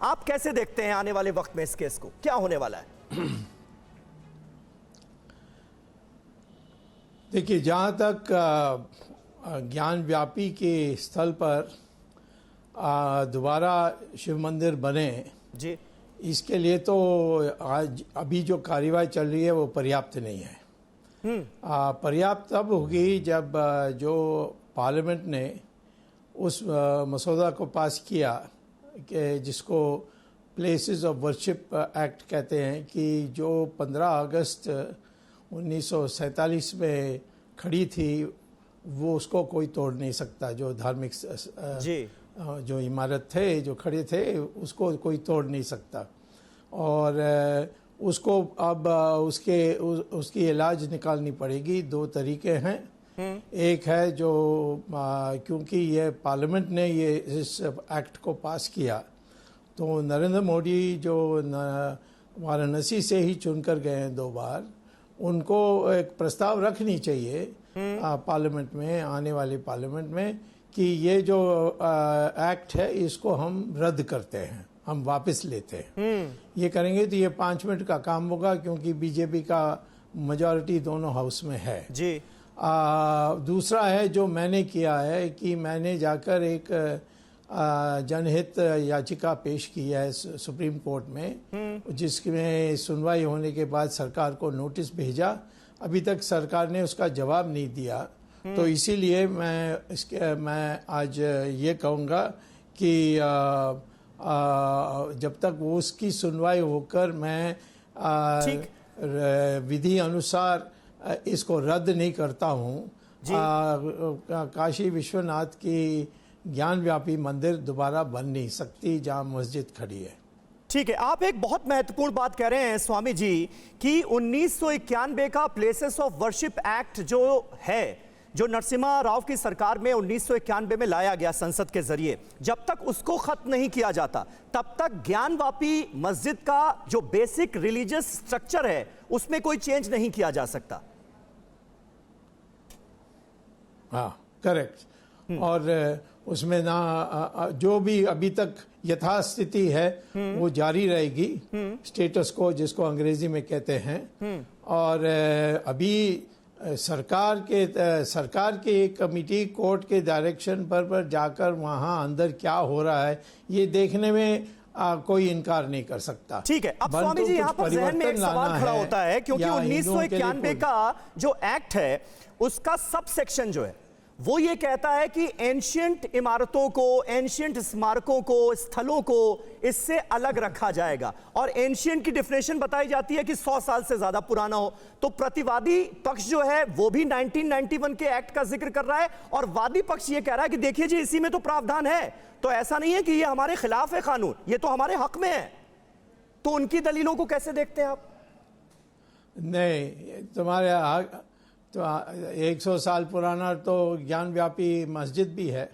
आप कैसे देखते हैं आने वाले वक्त में इस केस को, क्या होने वाला है? देखिए, जहाँ तक ज्ञान व्यापी के स्थल पर दोबारा शिव मंदिर बने जी, इसके लिए तो आज अभी जो कार्यवाही चल रही है वो पर्याप्त नहीं है। पर्याप्त तब होगी जब जो पार्लियामेंट ने उस मसौदा को पास किया कि जिसको प्लेसेस ऑफ वर्शिप एक्ट कहते हैं, कि जो 15 अगस्त 1947 में खड़ी थी वो उसको कोई तोड़ नहीं सकता। जो धार्मिक जी, जो इमारत थे, जो खड़े थे, उसको कोई तोड़ नहीं सकता। और उसको अब उसकी इलाज निकालनी पड़ेगी। दो तरीके हैं। एक है जो क्योंकि ये पार्लियामेंट ने ये इस एक्ट को पास किया, तो नरेंद्र मोदी जो वाराणसी से ही चुनकर गए हैं 2 बार, उनको एक प्रस्ताव रखनी चाहिए पार्लियामेंट में, आने वाले पार्लियामेंट में, कि ये जो एक्ट है इसको हम रद्द करते हैं, हम वापस लेते हैं। ये करेंगे तो ये 5 मिनट का काम होगा, क्योंकि बीजेपी का मेजॉरिटी दोनों हाउस में है जी। दूसरा है जो मैंने किया है कि मैंने जाकर एक जनहित याचिका पेश की है सुप्रीम कोर्ट में, जिसमें सुनवाई होने के बाद सरकार को नोटिस भेजा। अभी तक सरकार ने उसका जवाब नहीं दिया, तो इसीलिए मैं आज ये कहूँगा कि जब तक वो उसकी सुनवाई होकर मैं विधि अनुसार इसको रद्द नहीं करता हूँ, काशी विश्वनाथ की ज्ञान व्यापी मंदिर दोबारा बन नहीं सकती जहाँ मस्जिद खड़ी है। ठीक है, आप एक बहुत महत्वपूर्ण बात कह रहे हैं स्वामी जी कि 1991 का प्लेसेस ऑफ वर्शिप एक्ट जो है, जो नरसिम्हा राव की सरकार में 1991 में लाया गया संसद के जरिए, जब तक उसको खत्म नहीं किया जाता तब तक ज्ञानवापी मस्जिद का जो बेसिक रिलीजियस स्ट्रक्चर है उसमें कोई चेंज नहीं किया जा सकता। हाँ, करेक्ट। और उसमें ना जो भी अभी तक यथास्थिति है वो जारी रहेगी, स्टेटस को जिसको अंग्रेजी में कहते हैं। और अभी सरकार के एक कमिटी कोर्ट के डायरेक्शन पर जाकर वहां अंदर क्या हो रहा है ये देखने में कोई इनकार नहीं कर सकता। ठीक है, अब स्वामी जी यहाँ पर जहन में एक सवाल खड़ा होता है, क्योंकि 1991 का जो एक्ट है उसका सब सेक्शन जो है वो ये कहता है कि एंशिएंट इमारतों को, एंशिएंट स्मारकों को, स्थलों को इससे अलग रखा जाएगा। और एंशिएंट की डेफिनेशन बताई जाती है कि 100 साल से ज्यादा पुराना हो। तो प्रतिवादी पक्ष जो है वो भी 1991 के एक्ट का जिक्र कर रहा है, और वादी पक्ष ये कह रहा है कि देखिए जी इसी में तो प्रावधान है, तो ऐसा नहीं है कि ये हमारे खिलाफ है कानून, ये तो हमारे हक में है। तो उनकी दलीलों को कैसे देखते हैं आप? नहीं, तुम्हारे तो 100 साल पुराना तो ज्ञान व्यापी मस्जिद भी है।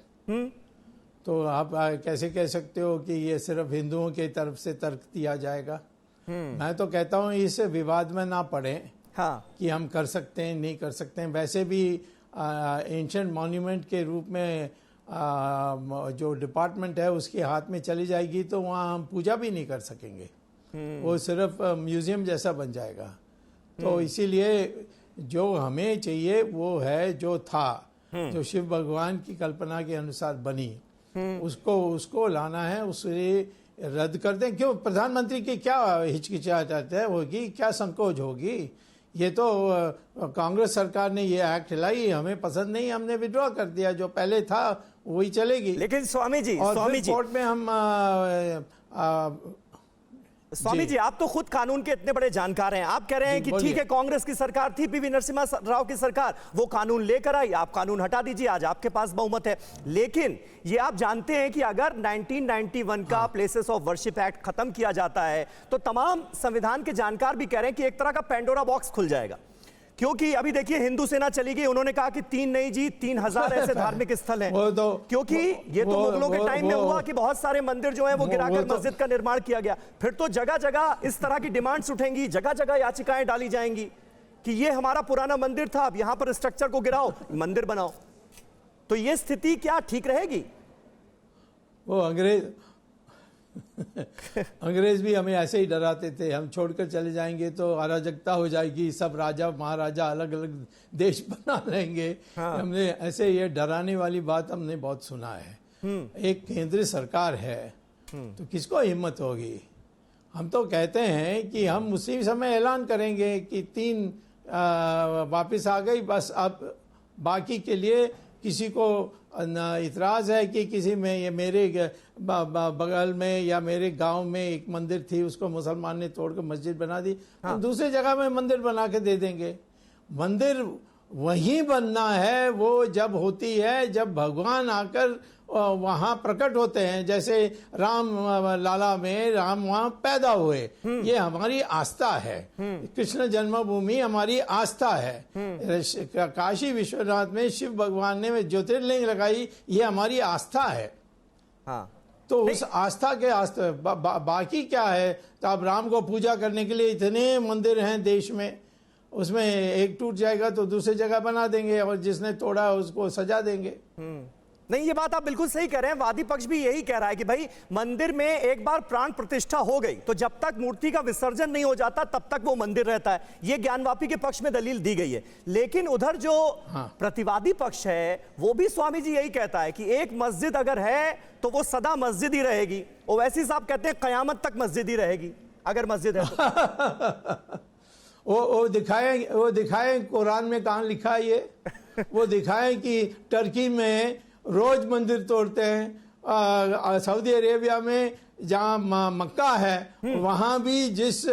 तो आप कैसे कह सकते हो कि ये सिर्फ हिंदुओं की तरफ से तर्क दिया जाएगा? मैं तो कहता हूँ इस विवाद में ना पड़े। हाँ, कि हम कर सकते हैं, नहीं कर सकते हैं। वैसे भी एंशिएंट मॉन्यूमेंट के रूप में जो डिपार्टमेंट है उसके हाथ में चली जाएगी तो वहाँ हम पूजा भी नहीं कर सकेंगे, वो सिर्फ म्यूजियम जैसा बन जाएगा। तो इसीलिए जो हमें चाहिए वो है जो था, जो शिव भगवान की कल्पना के अनुसार बनी, उसको लाना है, उसे रद्द कर दें। क्यों प्रधानमंत्री की क्या हिचकिचाहट होगी, क्या संकोच होगी? ये तो कांग्रेस सरकार ने ये एक्ट लाई, हमें पसंद नहीं, हमने विड्रॉ कर दिया, जो पहले था वही चलेगी। लेकिन स्वामी जी, कोर्ट में हम स्वामी जी आप तो खुद कानून के इतने बड़े जानकार हैं, आप कह रहे हैं कि ठीक है कांग्रेस की सरकार थी, पीवी नरसिम्हा राव की सरकार, वो कानून लेकर आई, आप कानून हटा दीजिए, आज आपके पास बहुमत है। लेकिन ये आप जानते हैं कि अगर 1991 का प्लेसेस ऑफ वर्शिप एक्ट खत्म किया जाता है तो तमाम संविधान के जानकार भी कह रहे हैं कि एक तरह का पेंडोरा बॉक्स खुल जाएगा। क्योंकि अभी देखिए हिंदू सेना चली गई, उन्होंने कहा कि 3 नहीं जी 3000 ऐसे धार्मिक स्थल हैं। क्योंकि ये तो मुगलों के टाइम में हुआ कि बहुत सारे मंदिर जो है वो गिराकर मस्जिद का निर्माण किया गया। फिर तो जगह जगह इस तरह की डिमांड्स उठेंगी, जगह जगह याचिकाएं डाली जाएंगी कि ये हमारा पुराना मंदिर था, अब यहां पर स्ट्रक्चर को गिराओ, मंदिर बनाओ। तो ये स्थिति क्या ठीक रहेगी? वो अंग्रेज भी हमें ऐसे ही डराते थे, हम छोड़कर चले जाएंगे तो अराजकता हो जाएगी, सब राजा महाराजा अलग अलग देश बना लेंगे। हाँ। हमने ऐसे ये डराने वाली बात हमने बहुत सुना है। एक केंद्र सरकार है तो किसको हिम्मत होगी। हम तो कहते हैं कि हम उसी समय ऐलान करेंगे कि 3 वापस आ गई, बस अब बाकी के लिए किसी को इतराज है कि किसी में ये मेरे बगल में या मेरे गांव में एक मंदिर थी, उसको मुसलमान ने तोड़कर मस्जिद बना दी, हम दूसरी जगह में मंदिर बना के दे देंगे। मंदिर वहीं बनना है वो जब होती है जब भगवान आकर वहां प्रकट होते हैं। जैसे राम लाला में राम वहां पैदा हुए, ये हमारी आस्था है। कृष्ण जन्मभूमि हमारी आस्था है। काशी विश्वनाथ में शिव भगवान ने ज्योतिर्लिंग लगाई, ये हमारी आस्था है। हाँ। तो उस आस्था के बाकी क्या है। तो अब राम को पूजा करने के लिए इतने मंदिर हैं देश में, उसमें एक टूट जाएगा तो दूसरी जगह बना देंगे और जिसने तोड़ा उसको सजा देंगे। नहीं, ये बात आप बिल्कुल सही कह रहे हैं। वादी पक्ष भी यही कह रहा है कि भाई मंदिर में एक बार प्राण प्रतिष्ठा हो गई तो जब तक मूर्ति का विसर्जन नहीं हो जाता तब तक वो मंदिर रहता है। ये ज्ञानवापी के पक्ष में दलील दी गई है। लेकिन उधर जो प्रतिवादी पक्ष है वो भी स्वामी जी यही कहता है कि एक मस्जिद अगर है तो वो सदा मस्जिद ही रहेगी। ओवैसी साहब कहते हैं कयामत तक मस्जिद ही रहेगी अगर मस्जिद है तो। वो दिखाए कुरान में कहाँ लिखा है ये। वो दिखाए कि टर्की में रोज मंदिर तोड़ते हैं। सऊदी अरेबिया में जहाँ मक्का है वहाँ भी जिस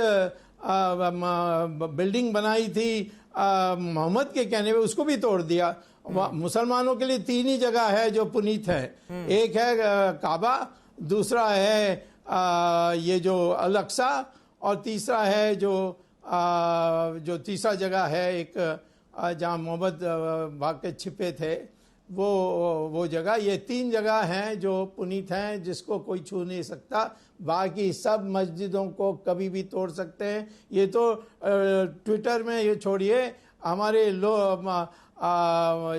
बिल्डिंग बनाई थी मोहम्मद के कहने पे उसको भी तोड़ दिया। मुसलमानों के लिए 3 ही जगह है जो पुनीत है। एक है काबा, दूसरा है ये जो अल-अक्सा, और तीसरा है जो तीसरा जगह है एक जहाँ मोहम्मद भाग के छिपे थे वो जगह। ये 3 जगह हैं जो पुनीत हैं जिसको कोई छू नहीं सकता। बाकी सब मस्जिदों को कभी भी तोड़ सकते हैं। ये तो ट्विटर में ये छोड़िए, हमारे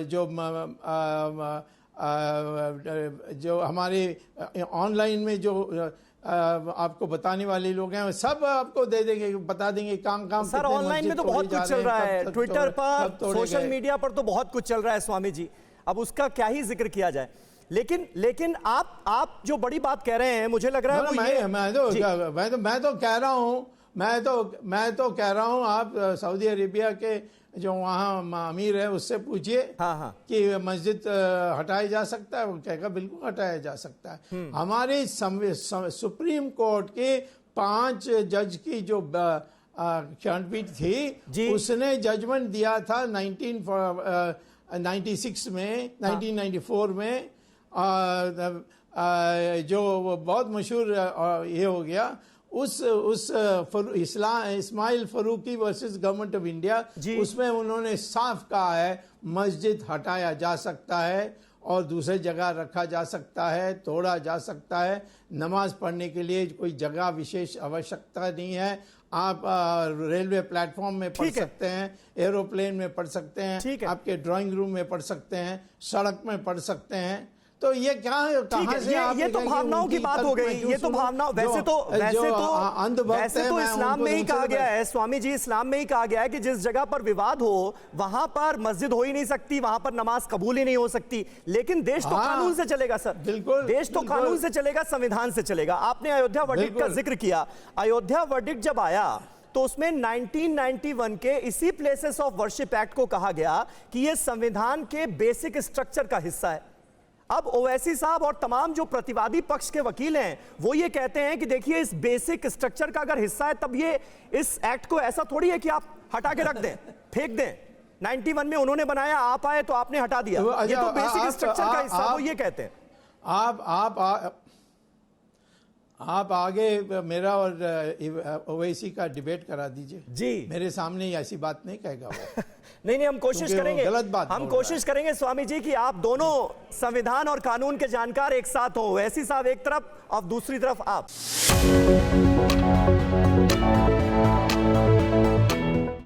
जो हमारे ऑनलाइन में जो आपको बताने वाले लोग हैं सब आपको दे देंगे, बता देंगे काम सर। ऑनलाइन में तो बहुत कुछ चल रहा है, ट्विटर पर, सोशल मीडिया पर तो बहुत कुछ चल रहा है स्वामी जी, अब उसका क्या ही जिक्र किया जाए। लेकिन आप जो बड़ी बात कह रहे हैं मुझे लग रहा है मैं तो कह रहा हूं आप सऊदी अरेबिया के जो वहाँ अमीर है उससे पूछिए कि मस्जिद हटाया जा सकता है। वो कहेगा बिल्कुल हटाया जा सकता है। हमारे सुप्रीम कोर्ट के 5 जज की जो खंडपीठ थी उसने जजमेंट दिया था 1996 में 1994 में जो बहुत मशहूर ये हो गया Ismail Faruqui versus government of India. उसमें उन्होंने साफ कहा है मस्जिद हटाया जा सकता है और दूसरे जगह रखा जा सकता है, तोड़ा जा सकता है। नमाज पढ़ने के लिए कोई जगह विशेष आवश्यकता नहीं है। आप रेलवे प्लेटफॉर्म में पढ़ सकते हैं, एरोप्लेन में पढ़ सकते हैं, आपके ड्राइंग रूम में पढ़ सकते हैं, सड़क में पढ़ सकते हैं। तो ये क्या है, कहां से ये तो भावनाओं की बात हो गई। ये तो भावना वैसे तो इस्लाम में ही कहा गया है स्वामी जी, इस्लाम में ही कहा गया है कि जिस जगह पर विवाद हो वहां पर मस्जिद हो ही नहीं सकती, वहां पर नमाज कबूल ही नहीं हो सकती। लेकिन देश तो कानून से चलेगा सर, बिल्कुल देश तो कानून से चलेगा, संविधान से चलेगा। आपने अयोध्या वर्डिक्ट का जिक्र किया। अयोध्या वर्डिक्ट जब आया तो उसमें 1991 के इसी प्लेसेस ऑफ वर्शिप एक्ट को कहा गया कि यह संविधान के बेसिक स्ट्रक्चर का हिस्सा है। अब ओवैसी साहब और तमाम जो प्रतिवादी पक्ष के वकील हैं वो ये कहते हैं कि देखिए इस बेसिक स्ट्रक्चर का अगर हिस्सा है तब ये इस एक्ट को ऐसा थोड़ी है कि आप हटा के रख दें, फेंक दें। 91 में उन्होंने बनाया, आप आए तो आपने हटा दिया। ये तो बेसिक स्ट्रक्चर का हिस्सा, वो ये कहते हैं। आप आगे मेरा और ओवैसी का डिबेट करा दीजिए जी। मेरे सामने ऐसी बात नहीं कहेगा वो। नहीं, हम कोशिश करेंगे, गलत बात हम कोशिश करेंगे स्वामी जी कि आप दोनों संविधान और कानून के जानकार एक साथ हो। ओवैसी साहब एक तरफ और दूसरी तरफ आप।